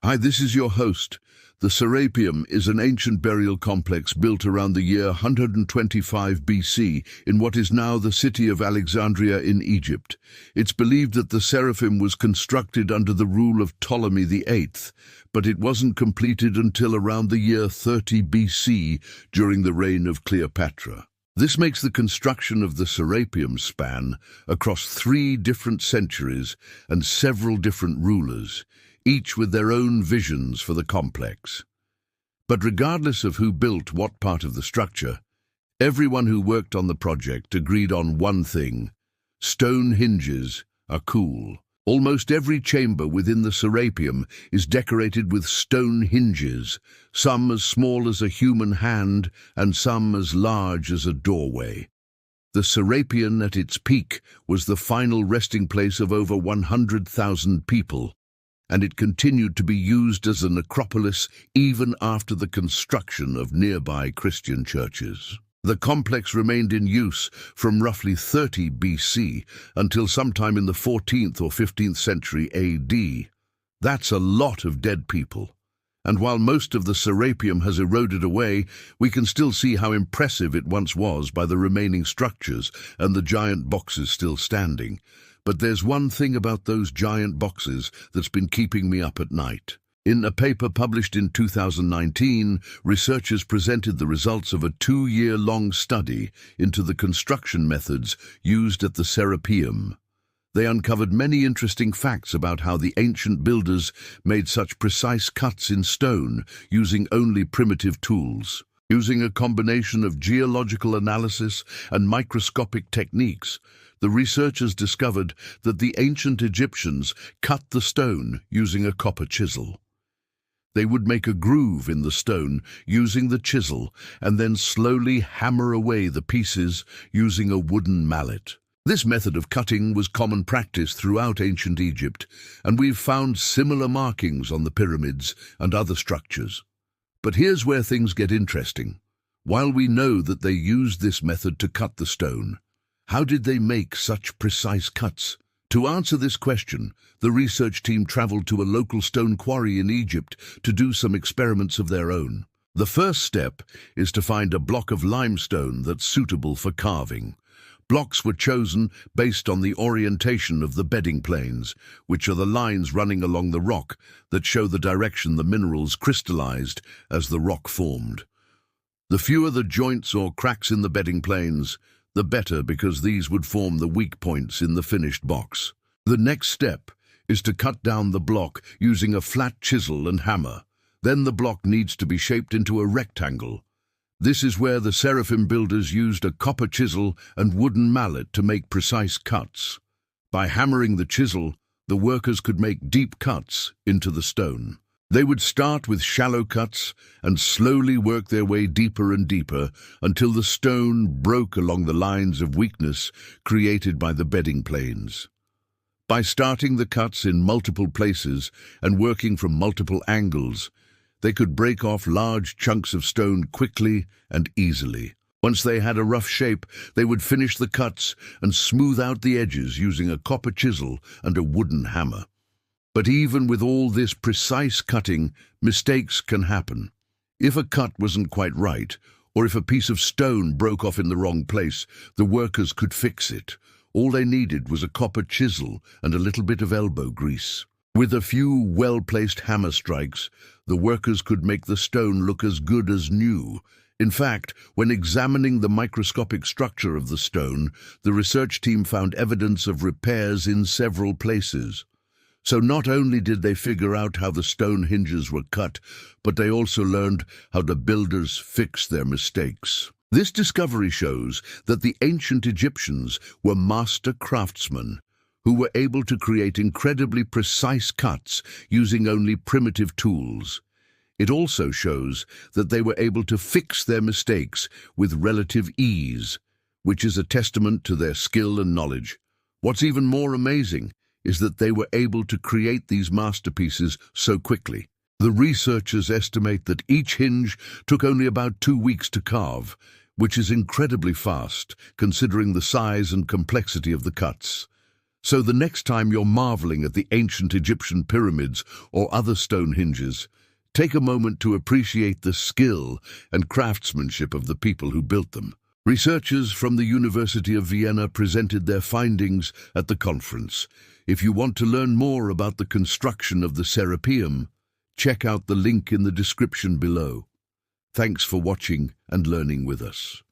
Hi, this is your host. The Serapeum is an ancient burial complex built around the year 125 BC in what is now the city of Alexandria in Egypt. It's believed that the Seraphim was constructed under the rule of Ptolemy VIII, but it wasn't completed until around the year 30 BC during the reign of Cleopatra. This makes the construction of the Serapeum span across 3 different centuries and several different rulers, each with their own visions for the complex. But regardless of who built what part of the structure, everyone who worked on the project agreed on one thing: stone hinges are cool. Almost every chamber within the Serapeum is decorated with stone hinges, some as small as a human hand and some as large as a doorway. The Serapeum at its peak was the final resting place of over 100,000 people, and it continued to be used as a necropolis even after the construction of nearby Christian churches. The complex remained in use from roughly 30 BC until sometime in the 14th or 15th century AD. That's a lot of dead people. And while most of the Serapeum has eroded away, we can still see how impressive it once was by the remaining structures and the giant boxes still standing. But there's one thing about those giant boxes that's been keeping me up at night. In a paper published in 2019, researchers presented the results of a 2-year-long study into the construction methods used at the Serapeum. They uncovered many interesting facts about how the ancient builders made such precise cuts in stone using only primitive tools. Using a combination of geological analysis and microscopic techniques, the researchers discovered that the ancient Egyptians cut the stone using a copper chisel. They would make a groove in the stone using the chisel and then slowly hammer away the pieces using a wooden mallet. This method of cutting was common practice throughout ancient Egypt, and we've found similar markings on the pyramids and other structures. But here's where things get interesting. While we know that they used this method to cut the stone, how did they make such precise cuts? To answer this question, the research team traveled to a local stone quarry in Egypt to do some experiments of their own. The first step is to find a block of limestone that's suitable for carving. Blocks were chosen based on the orientation of the bedding planes, which are the lines running along the rock that show the direction the minerals crystallized as the rock formed. The fewer the joints or cracks in the bedding planes, the better, because these would form the weak points in the finished box. The next step is to cut down the block using a flat chisel and hammer. Then the block needs to be shaped into a rectangle. This is where the Seraphim builders used a copper chisel and wooden mallet to make precise cuts. By hammering the chisel, the workers could make deep cuts into the stone. They would start with shallow cuts and slowly work their way deeper and deeper until the stone broke along the lines of weakness created by the bedding planes. By starting the cuts in multiple places and working from multiple angles, they could break off large chunks of stone quickly and easily. Once they had a rough shape, they would finish the cuts and smooth out the edges using a copper chisel and a wooden hammer. But even with all this precise cutting, mistakes can happen. If a cut wasn't quite right, or if a piece of stone broke off in the wrong place, the workers could fix it. All they needed was a copper chisel and a little bit of elbow grease. With a few well-placed hammer strikes, the workers could make the stone look as good as new. In fact, when examining the microscopic structure of the stone, the research team found evidence of repairs in several places. So not only did they figure out how the stone hinges were cut, but they also learned how the builders fixed their mistakes. This discovery shows that the ancient Egyptians were master craftsmen who were able to create incredibly precise cuts using only primitive tools. It also shows that they were able to fix their mistakes with relative ease, which is a testament to their skill and knowledge. What's even more amazing is that they were able to create these masterpieces so quickly. The researchers estimate that each hinge took only about 2 weeks to carve, which is incredibly fast considering the size and complexity of the cuts. So the next time you're marveling at the ancient Egyptian pyramids or other stone hinges, take a moment to appreciate the skill and craftsmanship of the people who built them. Researchers from the University of Vienna presented their findings at the conference. If you want to learn more about the construction of the Serapeum, check out the link in the description below. Thanks for watching and learning with us.